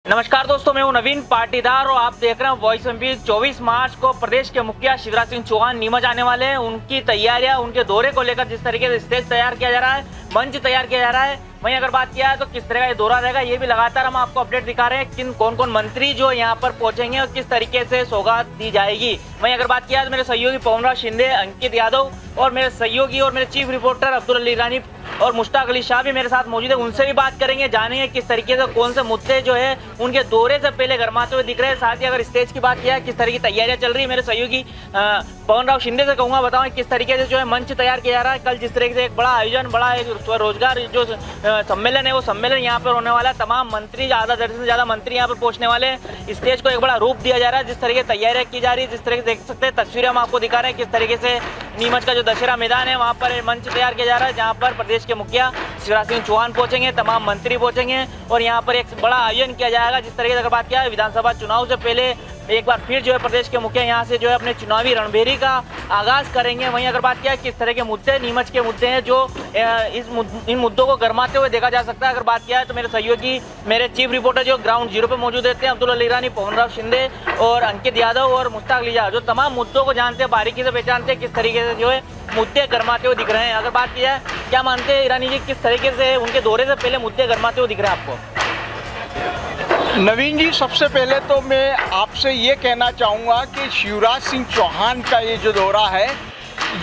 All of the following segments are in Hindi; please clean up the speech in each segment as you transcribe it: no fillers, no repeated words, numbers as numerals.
नमस्कार दोस्तों, मैं हूं नवीन पाटीदार और आप देख रहे हैं वॉइस एमपी। 24 मार्च को प्रदेश के मुखिया शिवराज सिंह चौहान नीमच आने वाले हैं। उनकी तैयारियां, उनके दौरे को लेकर जिस तरीके से स्टेज तैयार किया जा रहा है, मंच तैयार किया जा रहा है, वहीं अगर बात किया है तो किस तरह का ये दौरा रहेगा, ये भी लगातार हम आपको अपडेट दिखा रहे हैं। कौन कौन मंत्री जो यहाँ पर पहुंचेंगे और किस तरीके से सौगात दी जाएगी। वहीं अगर बात किया है तो मेरे सहयोगी पवनराव शिंदे, अंकित यादव और मेरे सहयोगी और मेरे चीफ रिपोर्टर अब्दुल अली ईरानी और मुश्ताक अली शाह भी मेरे साथ मौजूद है। उनसे भी बात करेंगे, जानेंगे किस तरीके से कौन से मुद्दे जो है उनके दौरे से पहले गरमाते हुए दिख रहे हैं। साथ ही अगर स्टेज की बात किया है, किस तरह की तैयारियां चल रही है, मेरे सहयोगी पवनराव शिंदे से कहूँगा बताओ किस तरीके से जो है मंच तैयार किया जा रहा है। कल जिस तरीके से एक बड़ा आयोजन, बड़ा एक स्वरोजगार जो सम्मेलन है, वो सम्मेलन यहाँ पर होने वाला है। तमाम मंत्री, ज़्यादा दर्जन से ज़्यादा मंत्री यहाँ पर पहुँचने वाले हैं। स्टेज को एक बड़ा रूप दिया जा रहा है। जिस तरीके से तैयारियां की जा रही है, जिस तरीके से देख सकते हैं तस्वीरें हम आपको दिखा रहे हैं, किस तरीके से नीमच का जो दशहरा मैदान है वहाँ पर मंच तैयार किया जा रहा है, जहाँ पर प्रदेश के मुखिया शिवराज सिंह चौहान पहुंचेंगे, तमाम मंत्री पहुंचेंगे और यहाँ पर एक बड़ा आयोजन किया जाएगा। जिस तरीके से अगर बात किया है, विधानसभा चुनाव से पहले एक बार फिर जो है प्रदेश के मुखिया यहाँ से जो है अपने चुनावी रणभेरी का आगाज करेंगे। वहीं अगर बात किया है किस तरह के मुद्दे, नीमच के मुद्दे हैं जो इन मुद्दों को गरमाते हुए देखा जा सकता है। अगर बात किया है तो मेरे सहयोगी, मेरे चीफ रिपोर्टर जो ग्राउंड जीरो पे मौजूद रहते हैं, अब्दुल अली ईरानी, पवनराव शिंदे और अंकित यादव और मुश्ताक अली शाह, जो तमाम मुद्दों को जानते हैं, बारीकी से पहचानते हैं, किस तरीके से जो है मुद्दे गरमाते हुए दिख रहे हैं। अगर बात किया है, क्या मानते हैं ईरानी जी, किस तरीके से उनके दौरे से पहले मुद्दे गरमाते हुए दिख रहे हैं आपको? नवीन जी, सबसे पहले तो मैं आपसे ये कहना चाहूँगा कि शिवराज सिंह चौहान का ये जो दौरा है,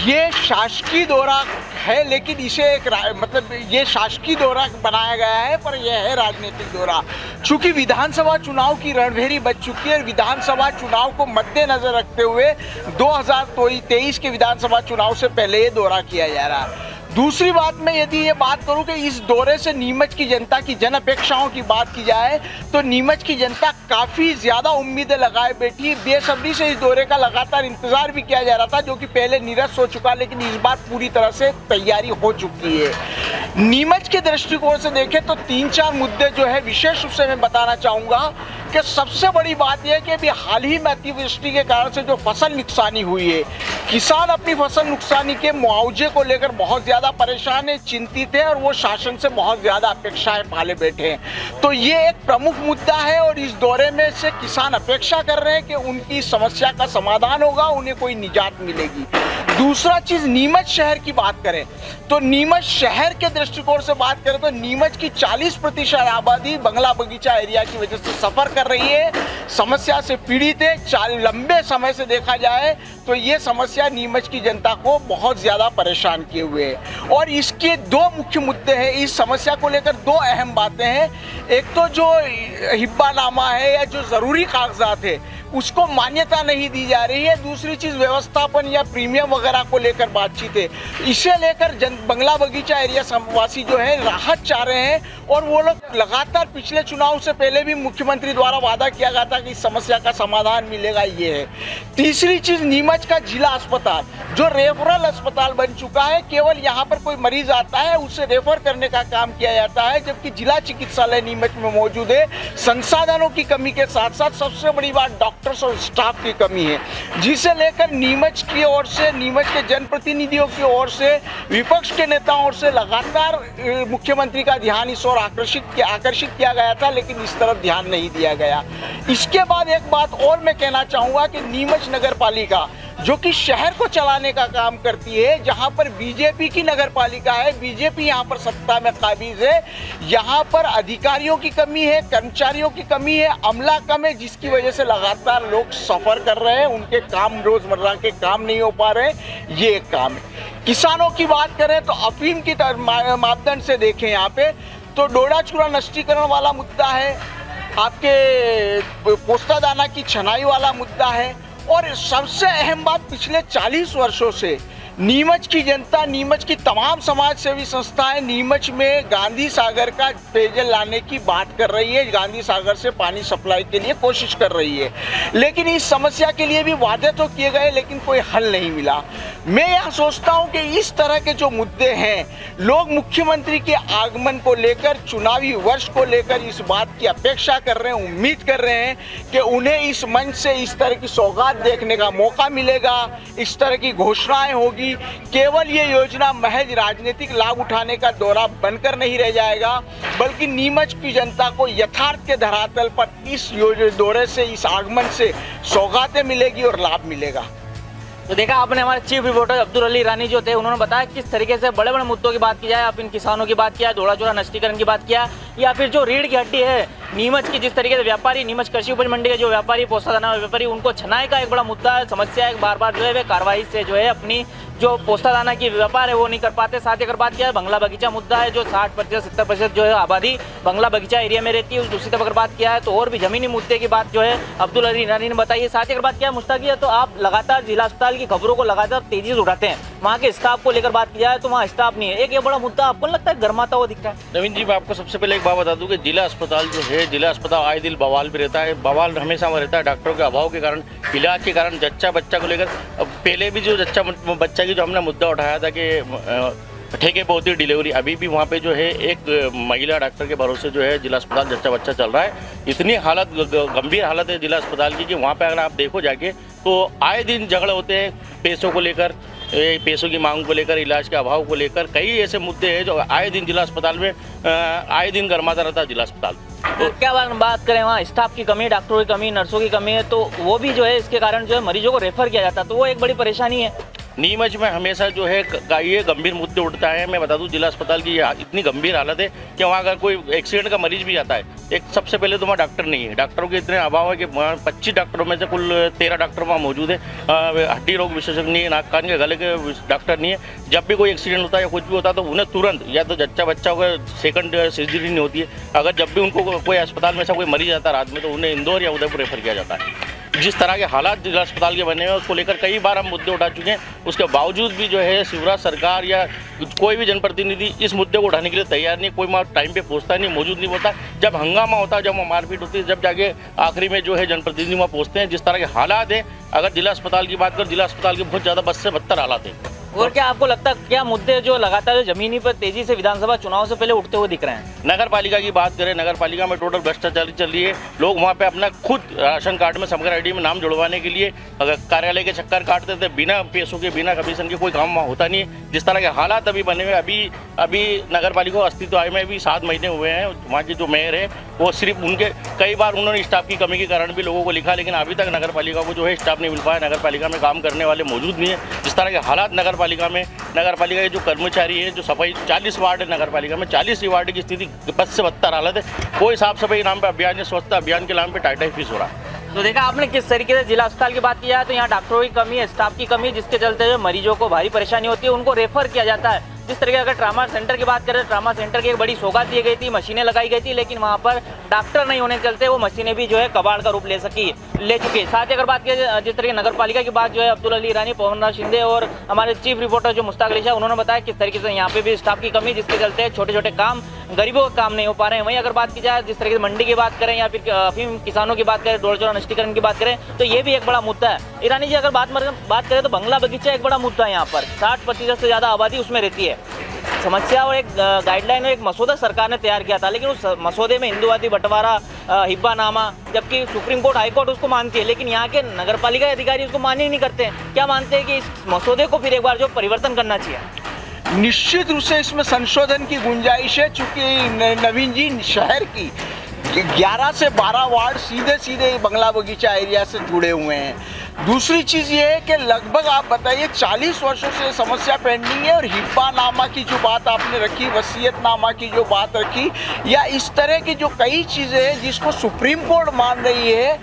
ये शासकीय दौरा है, लेकिन इसे एक मतलब ये शासकीय दौरा बनाया गया है, पर यह है राजनीतिक दौरा। चूँकि विधानसभा चुनाव की रणभेरी बच चुकी है, विधानसभा चुनाव को मद्देनजर रखते हुए 2023 के विधानसभा चुनाव से पहले ये दौरा किया जा रहा है। दूसरी बात, मैं यदि ये बात करूं कि इस दौरे से नीमच की जनता की जन अपेक्षाओं की बात की जाए तो नीमच की जनता काफ़ी ज़्यादा उम्मीदें लगाए बैठी। बेसब्री से इस दौरे का लगातार इंतज़ार भी किया जा रहा था, जो कि पहले निरस्त हो चुका, लेकिन इस बार पूरी तरह से तैयारी हो चुकी है। नीमच के दृष्टिकोण से देखें तो 3-4 मुद्दे जो है विशेष रूप से मैं बताना चाहूँगा कि सबसे बड़ी बात यह है कि अभी हाल ही में अतिवृष्टि के कारण से जो फसल नुकसानी हुई है, किसान अपनी फसल नुकसानी के मुआवजे को लेकर बहुत ज़्यादा परेशान है, चिंतित है और वो शासन से बहुत ज़्यादा अपेक्षाएं पाले बैठे हैं। तो ये एक प्रमुख मुद्दा है और इस दौरे में से किसान अपेक्षा कर रहे हैं कि उनकी समस्या का समाधान होगा, उन्हें कोई निजात मिलेगी। दूसरा चीज़, नीमच शहर की बात करें तो नीमच शहर के दृष्टिकोण से बात करें तो नीमच की 40% आबादी बंगला बगीचा एरिया की वजह से सफ़र कर रही है, समस्या से पीड़ित है। लंबे समय से देखा जाए तो ये समस्या नीमच की जनता को बहुत ज़्यादा परेशान किए हुए है और इसके 2 मुख्य मुद्दे हैं। इस समस्या को लेकर 2 अहम बातें हैं। एक तो जो हिब्बानामा है या जो ज़रूरी कागजात है उसको मान्यता नहीं दी जा रही है। दूसरी चीज़, व्यवस्थापन या प्रीमियम वगैरह को लेकर बातचीत है। इसे लेकर बंगला बगीचा एरिया वासी जो है राहत चाह रहे हैं और वो लोग लगातार पिछले चुनाव से पहले भी मुख्यमंत्री द्वारा वादा किया गया था कि इस समस्या का समाधान मिलेगा, ये है। तीसरी चीज़, नीमच का जिला अस्पताल जो रेफरल अस्पताल बन चुका है, केवल यहाँ पर कोई मरीज आता है उसे रेफर करने का काम किया जाता है, जबकि जिला चिकित्सालय नीमच में मौजूद है। संसाधनों की कमी के साथ साथ सबसे बड़ी बात डॉक्टर्स और स्टाफ की कमी है, जिसे लेकर नीमच की ओर से, नीमच के जनप्रतिनिधियों की ओर से, विपक्ष के नेताओं ओर से लगातार मुख्यमंत्री का ध्यान इस ओर आकर्षित किया गया था, लेकिन इस तरफ ध्यान नहीं दिया गया। इसके बाद एक बात और मैं कहना चाहूँगा कि नीमच नगर पालिका जो कि शहर को चलाने का काम करती है, जहां पर बीजेपी की नगर पालिका है, बीजेपी यहां पर सत्ता में काबिज है, यहां पर अधिकारियों की कमी है, कर्मचारियों की कमी है, अमला कम है, जिसकी वजह से लगातार लोग सफ़र कर रहे हैं, उनके काम, रोज़मर्रा के काम नहीं हो पा रहे हैं। ये एक काम है। किसानों की बात करें तो अफीम की मापदंड से देखें यहाँ पे तो डोडा चूरा नष्टीकरण वाला मुद्दा है, आपके पोस्ता दाना की छनाई वाला मुद्दा है और सबसे अहम बात, पिछले 40 वर्षों से नीमच की जनता, नीमच की तमाम समाज सेवी संस्थाएं नीमच में गांधी सागर का पेयजल लाने की बात कर रही है, गांधी सागर से पानी सप्लाई के लिए कोशिश कर रही है, लेकिन इस समस्या के लिए भी वादे तो किए गए लेकिन कोई हल नहीं मिला। मैं यह सोचता हूं कि इस तरह के जो मुद्दे हैं, लोग मुख्यमंत्री के आगमन को लेकर, चुनावी वर्ष को लेकर इस बात की अपेक्षा कर रहे हैं, उम्मीद कर रहे हैं कि उन्हें इस मंच से इस तरह की सौगात देखने का मौका मिलेगा, इस तरह की घोषणाएं होगी, होगी। केवल ये योजना महज राजनीतिक लाभ उठाने का दौरा बनकर नहीं रह जाएगा, बल्कि नीमच की जनता को यथार्थ के धरातल पर इस दौरे से, इस आगमन से सौगातें मिलेगी और लाभ मिलेगा। तो देखा आपने, हमारे चीफ रिपोर्टर अब्दुल अली ईरानी जो थे, उन्होंने बताया किस तरीके से बड़े बड़े मुद्दों की बात की जाए। आप इन किसानों की बात किया, दोड़ा चोरा नष्टीकरण की बात किया, या फिर जो रीढ़ की हड्डी है नीमच की, जिस तरीके से व्यापारी, नीमच कृषि उपज मंडी के जो व्यापारी, पोस्ता दाना व्यापारी, उनको छनाई का एक बड़ा मुद्दा है, समस्या है। बार बार जो है वे कार्रवाई से जो है अपनी जो पोस्ता दाना की व्यापार है वो नहीं कर पाते। साथ ही अगर बात किया है बंगला बगीचा मुद्दा है, जो 60% 70% जो है आबादी बंगला बगीचा एरिया में रहती है। दूसरी तरफ अगर बात किया है तो और भी जमीनी मुद्दे की बात जो है अब्दुल अली ईरानी ने बताई है। साथ ही अगर बात किया है मुश्ताकिया, तो आप लगातार जिला अस्पताल की खबरों को लगातार तेजी से उठाते हैं, वहाँ के स्टाफ को लेकर बात की जाए तो वहाँ स्टाफ नहीं है। एक ये बड़ा मुद्दा आपको लगता है गर्माता हुआ दिख रहा है? नवीन जी, मैं आपको सबसे पहले एक बात बता दूं कि जिला अस्पताल जो है, जिला अस्पताल आए दिन बवाल भी रहता है। बवाल हमेशा में रहता है डॉक्टरों के अभाव के कारण, इलाज के कारण, जच्चा बच्चा को लेकर। पहले भी जो जच्चा बच्चा की जो हमने मुद्दा उठाया था कि ठेके पे होती डिलीवरी, अभी भी वहाँ पे जो है एक महिला डॉक्टर के भरोसे जो है जिला अस्पताल जच्चा बच्चा चल रहा है। इतनी हालत, गंभीर हालत है जिला अस्पताल की कि वहाँ पे अगर आप देखो जाके तो आए दिन झगड़े होते हैं पैसों को लेकर, पैसों की मांग को लेकर, इलाज के अभाव को लेकर। कई ऐसे मुद्दे हैं जो आए दिन जिला अस्पताल में आए दिन गर्माता रहता है जिला अस्पताल। तो क्या बात करें, वहाँ स्टाफ की कमी, डॉक्टरों की कमी, नर्सों की कमी है, तो वो भी जो है इसके कारण जो है मरीजों को रेफर किया जाता है, तो वो एक बड़ी परेशानी है। नीमच में हमेशा जो है ये गंभीर मुद्दे उठता है। मैं बता दूं जिला अस्पताल की इतनी गंभीर हालत है कि वहाँ अगर कोई एक्सीडेंट का मरीज भी आता है, एक सबसे पहले तो वहाँ डॉक्टर नहीं है। डॉक्टरों के इतने अभाव है कि 25 डॉक्टरों में से कुल 13 डॉक्टर वहाँ मौजूद है। हड्डी रोग विशेषज्ञ नहीं है, नाक कान के गले के डॉक्टर नहीं है। जब भी कोई एक्सीडेंट होता है या कुछ भी होता है तो उन्हें तुरंत या तो जच्चा बच्चा होगा, सेकंड सर्जरी नहीं होती है। अगर जब भी उनको कोई अस्पताल में ऐसा कोई मरीज आता है रात में, तो उन्हें इंदौर या उदयपुर रेफर किया जाता है। जिस तरह के हालात जिला अस्पताल के बने हुए हैं उसको लेकर कई बार हम मुद्दे उठा चुके हैं। उसके बावजूद भी जो है शिवराज सरकार या कोई भी जनप्रतिनिधि इस मुद्दे को उठाने के लिए तैयार नहीं। कोई टाइम पे पहुंचता नहीं, मौजूद नहीं होता। जब हंगामा होता है, जब वहाँ मारपीट होती है, जब जाके आखिरी में जो है जनप्रतिनिधि वहाँ पहुँचते हैं। जिस तरह के हालात हैं, अगर जिला अस्पताल की बात करें, जिला अस्पताल के बहुत ज़्यादा बद से बदतर हालात हैं। और क्या आपको लगता है क्या मुद्दे जो लगातार जमीनी पर तेजी से विधानसभा चुनाव से पहले उठते हुए दिख रहे हैं? नगर पालिका की बात करें, नगर पालिका में टोटल भ्रष्टाचारी चल रही है। लोग वहाँ पे अपना खुद राशन कार्ड में, समग्र आईडी में नाम जुड़वाने के लिए कार्यालय के चक्कर काटते थे, बिना पैसों के, बिना कमीशन के। कोई काम वहाँ होता नहीं है। जिस तरह के हालात अभी बने हुए, अभी नगर पालिका को अस्तित्व आए में भी 7 महीने हुए हैं। वहाँ की जो मेयर है वो सिर्फ उनके, कई बार उन्होंने स्टाफ की कमी के कारण भी लोगों को लिखा, लेकिन अभी तक नगर पालिका को जो है स्टाफ नहीं मिल पाया। नगर पालिका में काम करने वाले मौजूद नहीं है। जिस तरह के हालात नगर पालिका में, नगर पालिका के जो कर्मचारी हैं, जो सफाई, 40 वार्ड है नगर पालिका में, 40 वार्ड की स्थिति बद से बदतर हालत है। कोई साफ सफाई नाम पे अभियान या स्वच्छता अभियान के नाम पे टाटा फीस हो रहा है। तो देखा आपने किस तरीके से जिला अस्पताल की बात किया है, तो यहाँ डॉक्टरों की कमी है, स्टाफ की कमी है, जिसके चलते जो मरीजों को भारी परेशानी होती है, उनको रेफर किया जाता है। जिस तरीके अगर ट्रामा सेंटर की बात करें, ट्रामा सेंटर की एक बड़ी सौगात दी गई थी, मशीनें लगाई गई थी, लेकिन वहाँ पर डॉक्टर नहीं होने के चलते वो मशीनें भी जो है कबाड़ का रूप ले चुकी है। साथ ही अगर बात करें जिस तरीके नगर पालिका की बात जो है अब्दुल अली ईरानी, पवन शिंदे और हमारे चीफ रिपोर्टर जो मुश्ताक अली शाह, उन्होंने बताया किस तरीके से यहाँ पे भी स्टाफ की कमी, जिसके चलते छोटे छोटे काम, गरीबों का काम नहीं हो पा रहे हैं। वहीं अगर बात की जाए जिस तरीके से मंडी की बात करें या फिर अफीम किसानों की बात करें, दोड़ा चोरा नष्टीकरण की बात करें, तो ये भी एक बड़ा मुद्दा है। ईरानी जी अगर बात करें तो बंगला बगीचा एक बड़ा मुद्दा है। यहाँ पर 60% से ज़्यादा आबादी उसमें रहती है। समस्या और एक गाइडलाइन और एक मसौदा सरकार ने तैयार किया था, लेकिन उस मसौदे में हिंदुवादी बंटवारा, हिब्बानामा, जबकि सुप्रीम कोर्ट, हाई कोर्ट उसको मानती है, लेकिन यहाँ के नगर पालिका अधिकारी उसको मान ही नहीं करते हैं। क्या मानते हैं कि इस मसौदे को फिर एक बार जो परिवर्तन करना चाहिए? निश्चित रूप से इसमें संशोधन की गुंजाइश है, चूँकि नवीन जी शहर की 11 से 12 वार्ड सीधे बंगला बगीचा एरिया से जुड़े हुए हैं। दूसरी चीज़ ये है कि लगभग आप बताइए 40 वर्षों से समस्या पेंडिंग है। और हिब्बानामा की जो बात आपने रखी, वसीयतनामा की जो बात रखी, या इस तरह की जो कई चीज़ें हैं जिसको सुप्रीम कोर्ट मान रही है,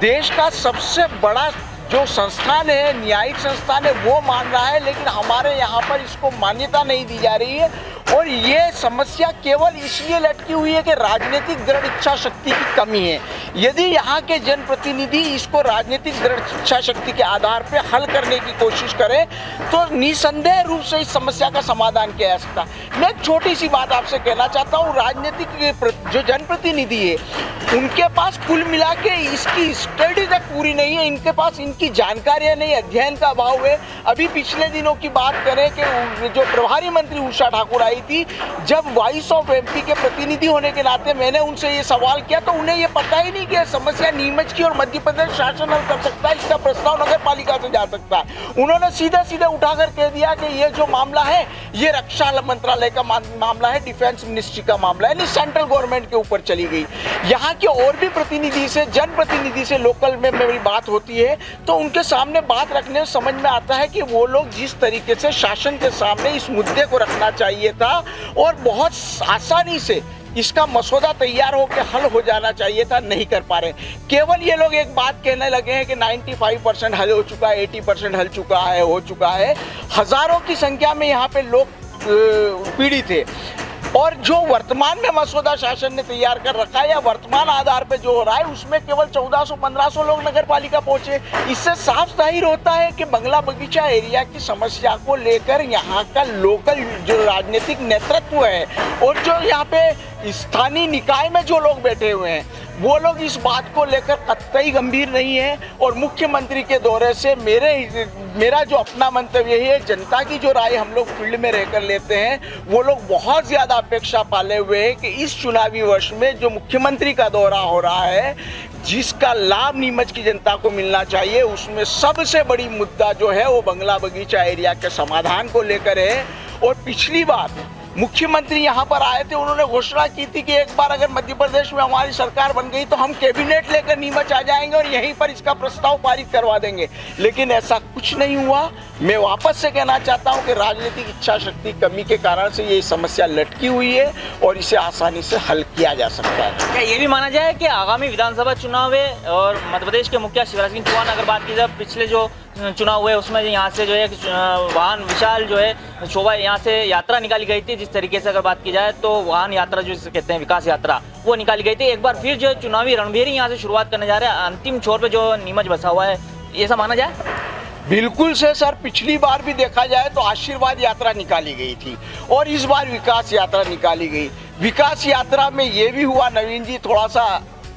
देश का सबसे बड़ा जो संस्थान है, न्यायिक संस्थान है, वो मान रहा है, लेकिन हमारे यहाँ पर इसको मान्यता नहीं दी जा रही है। और ये समस्या केवल इसलिए लटकी हुई है कि राजनीतिक दृढ़ इच्छा शक्ति की कमी है। यदि यहाँ के जनप्रतिनिधि इसको राजनीतिक दृढ़ इच्छा शक्ति के आधार पर हल करने की कोशिश करें तो निसंदेह रूप से इस समस्या का समाधान किया जा सकता है। मैं एक छोटी सी बात आपसे कहना चाहता हूँ, राजनीतिक जो जनप्रतिनिधि है उनके पास कुल मिला के इसकी स्टडी तक पूरी नहीं है, इनके पास इनकी जानकारियाँ नहीं, अध्ययन का अभाव है। अभी पिछले दिनों की बात करें कि जो प्रभारी मंत्री उषा ठाकुर आई आई थी। जब वॉइस ऑफ एमपी के प्रतिनिधि होने के नाते मैंने उनसे ये सवाल किया तो उन्हें ये पता ही नहीं कि समस्या नीमच की और मध्य प्रदेश शासन हल कर सकता है, इसका प्रस्ताव नगर पालिका से जा सकता है। उन्होंने सीधे सीधे उठाकर कह दिया कि ये जो मामला है ये रक्षा मंत्रालय का मामला है, डिफेंस मिनिस्ट्री का मामला है, सेंट्रल गवर्नमेंट के ऊपर चली गई। यहाँ के और भी प्रतिनिधि से, जनप्रतिनिधि से लोकल में मेरी बात होती है तो उनके सामने बात रखने से समझ में आता है कि वो लोग जिस तरीके से शासन के सामने इस मुद्दे को रखना चाहिए था और बहुत आसानी से इसका मसौदा तैयार होकर हल हो जाना चाहिए था, नहीं कर पा रहे। केवल ये लोग एक बात कहने लगे हैं कि 95% हल हो चुका है, 80% हल चुका है, हो चुका है। हजारों की संख्या में यहाँ पे लोग पीड़ित थे और जो वर्तमान में मसौदा शासन ने तैयार कर रखा है या वर्तमान आधार पे जो हो रहा है उसमें केवल 1400-1500 लोग नगर पालिका पहुंचे। इससे साफ जाहिर होता है कि बंगला बगीचा एरिया की समस्या को लेकर यहाँ का लोकल जो राजनीतिक नेतृत्व है और जो यहाँ पे स्थानीय निकाय में जो लोग बैठे हुए हैं वो लोग इस बात को लेकर कतई गंभीर नहीं है। और मुख्यमंत्री के दौरे से मेरा जो अपना मंतव्य है, जनता की जो राय हम लोग फील्ड में रहकर लेते हैं, वो लोग बहुत ज़्यादा अपेक्षा पाले हुए हैं कि इस चुनावी वर्ष में जो मुख्यमंत्री का दौरा हो रहा है जिसका लाभ नीमच की जनता को मिलना चाहिए, उसमें सबसे बड़ी मुद्दा जो है वो बंगला बगीचा एरिया के समाधान को लेकर है। और पिछली बार मुख्यमंत्री यहाँ पर आए थे, उन्होंने घोषणा की थी कि एक बार अगर मध्य प्रदेश में हमारी सरकार बन गई तो हम कैबिनेट लेकर नीमच आ जाएंगे और यहीं पर इसका प्रस्ताव पारित करवा देंगे, लेकिन ऐसा कुछ नहीं हुआ। मैं वापस से कहना चाहता हूँ कि राजनीतिक इच्छा शक्ति कमी के कारण से ये समस्या लटकी हुई है और इसे आसानी से हल किया जा सकता है। क्या ये भी माना जाए कि आगामी विधानसभा चुनाव है और मध्य प्रदेश के मुखिया शिवराज सिंह चौहान, अगर बात की जाए पिछले जो चुनाव हुए उसमें यहाँ से जो है वाहन विशाल जो है शोभा यहाँ से यात्रा निकाली गई थी, जिस तरीके से अगर बात की जाए तो वाहन यात्रा जो कहते हैं विकास यात्रा वो निकाली गई थी। एक बार फिर जो है चुनावी रणभेरी यहाँ से शुरुआत करने जा रहे हैं, अंतिम छोर पे जो नीमच बसा हुआ है, ये सब माना जाए? बिल्कुल से सर, पिछली बार भी देखा जाए तो आशीर्वाद यात्रा निकाली गई थी और इस बार विकास यात्रा निकाली गई। विकास यात्रा में ये भी हुआ नवीन जी, थोड़ा सा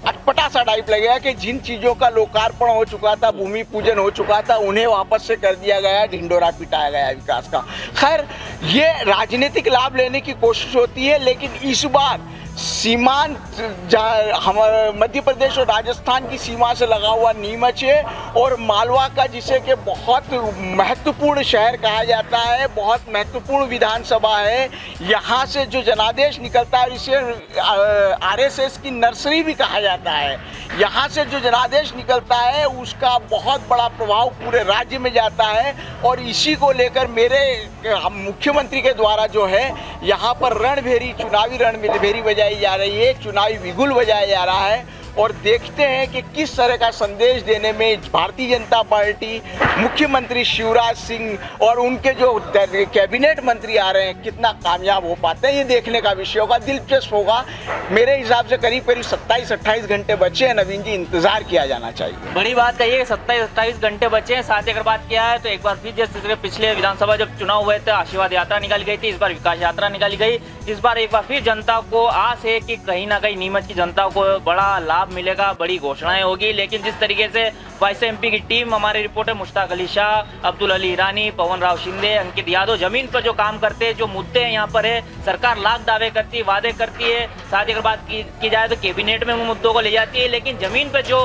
अटपटा सा टाइप लगेगा कि जिन चीज़ों का लोकार्पण हो चुका था, भूमि पूजन हो चुका था, उन्हें वापस से कर दिया गया, ढिंडोरा पिटाया गया विकास का। खैर, ये राजनीतिक लाभ लेने की कोशिश होती है, लेकिन इस बार सीमांत हमारे मध्य प्रदेश और राजस्थान की सीमा से लगा हुआ नीमच है और मालवा का, जिसे कि बहुत महत्वपूर्ण शहर कहा जाता है, बहुत महत्वपूर्ण विधानसभा है। यहाँ से जो जनादेश निकलता है, इसे आरएसएस की नर्सरी भी कहा जाता है। यहाँ से जो जनादेश निकलता है उसका बहुत बड़ा प्रभाव पूरे राज्य में जाता है और इसी को लेकर मेरे मुख्यमंत्री के द्वारा जो है यहाँ पर रणभेरी, चुनावी रणभेरी बजाई जा रही है, चुनावी बिगुल बजाया जा रहा है। और देखते हैं कि किस तरह का संदेश देने में भारतीय जनता पार्टी, मुख्यमंत्री शिवराज सिंह और उनके जो कैबिनेट मंत्री आ रहे हैं कितना कामयाब हो पाते हैं, ये देखने का विषय होगा, दिलचस्प होगा। मेरे हिसाब से करीब 27-28 घंटे बचे हैं नवीन जी, इंतजार किया जाना चाहिए। बड़ी बात कही है, 27-28 घंटे बचे हैं। साथ ही अगर बात किया है तो एक बार फिर जैसे पिछले विधानसभा जब चुनाव हुए थे आशीर्वाद यात्रा निकाली गई थी, इस बार विकास यात्रा निकाली गई। इस बार एक बार फिर जनता को आस है कि कहीं ना कहीं नीमच की जनता को बड़ा लाभ मिलेगा, बड़ी घोषणाएं होगी। लेकिन जिस तरीके से वाइस एमपी की टीम, हमारे रिपोर्टर मुश्ताक अली शाह, अब्दुल अली ईरानी, पवन राव शिंदे, अंकित यादव जमीन पर जो काम करते हैं, जो मुद्दे यहाँ पर है, सरकार लाख दावे करती है, वादे करती है। साथ ही अगर बात की जाए तो कैबिनेट में वो मुद्दों को ले जाती है, लेकिन जमीन पर जो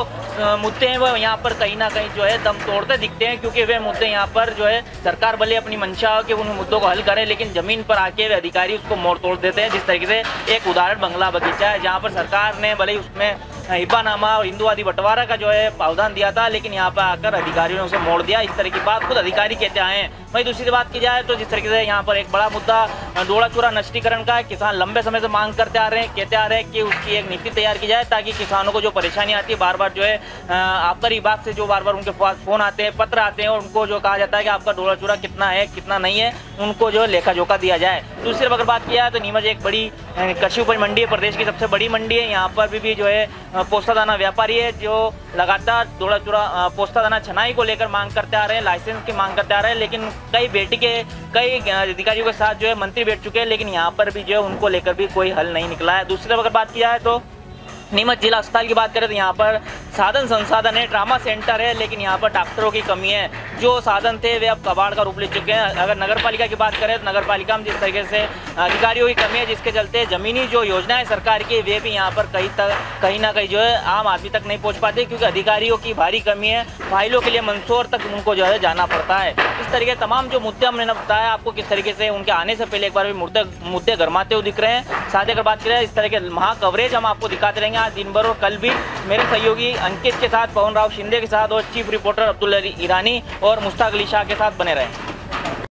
मुद्दे हैं वो यहाँ पर कहीं ना कहीं जो है दम तोड़ते दिखते हैं, क्योंकि वे मुद्दे यहाँ पर जो है सरकार भले अपनी मंशा हो कि उन मुद्दों को हल करे, लेकिन जमीन पर आके वे अधिकारी उसको मोड़ तोड़ देते हैं। जिस तरीके से एक उदाहरण बंगला बगीचा है, जहाँ पर सरकार ने भले ही उसमें हिब्बानामा और हिंदुवादी बंटवारा का जो है प्रावधान दिया था, लेकिन यहाँ पर आकर अधिकारियों ने उसे मोड़ दिया। इस तरह की बात खुद अधिकारी कहते आए हैं। वहीं दूसरी बात की जाए तो जिस तरीके से यहाँ पर एक बड़ा मुद्दा डोड़ा चूरा नष्टीकरण का है, किसान लंबे समय से मांग करते आ रहे हैं, कहते आ रहे हैं कि उसकी एक नीति तैयार की जाए ताकि किसानों को जो परेशानी आती है, बार बार जो है आबकारी विभाग से जो बार बार उनके पास फोन आते हैं, पत्र आते हैं और उनको जो कहा जाता है कि आपका डोड़ा चूरा कितना है कितना नहीं है, उनको जो लेखा जोखा दिया जाए। दूसरी अगर बात किया है तो नीमच एक बड़ी कृषि उपज मंडी है, प्रदेश की सबसे बड़ी मंडी है। यहाँ पर भी जो है पोस्ता दाना व्यापारी है जो लगातार डोड़ा चूरा पोस्ता दाना छनाई को लेकर मांग करते आ रहे हैं, लाइसेंस की मांग करते आ रहे हैं, लेकिन कई अधिकारियों के साथ जो है मंत्री बैठ चुके हैं, लेकिन यहाँ पर भी जो है उनको लेकर भी कोई हल नहीं निकला है। दूसरी तरफ अगर बात की जाए तो नीमच जिला अस्पताल की बात करें तो यहाँ पर साधन संसाधन है, ट्रामा सेंटर है, लेकिन यहाँ पर डॉक्टरों की कमी है। जो साधन थे वे अब कबाड़ का रूप ले चुके हैं। अगर नगर पालिका की बात करें तो नगर पालिका में जिस तरीके से अधिकारियों की कमी है, जिसके चलते ज़मीनी जो योजनाएं सरकार की वे भी यहाँ पर कहीं ना कहीं जो है आम आदमी तक नहीं पहुँच पाते, क्योंकि अधिकारियों की भारी कमी है। फाइलों के लिए मंदसौर तक उनको जो है जाना पड़ता है। इस तरीके तमाम जो मुद्दे हमने बताया आपको, किस तरीके से उनके आने से पहले एक बार भी मुद्दे गरमाते हुए दिख रहे हैं। साथ ही अगर बात करें इस तरह के महा कवरेज हम आपको दिखाते रहेंगे आज दिन भर और कल भी। मेरे सहयोगी अंकित के साथ, पवन राव शिंदे के साथ और चीफ रिपोर्टर अब्दुल ईरानी और मुश्ताक अली शाह के साथ बने रहें।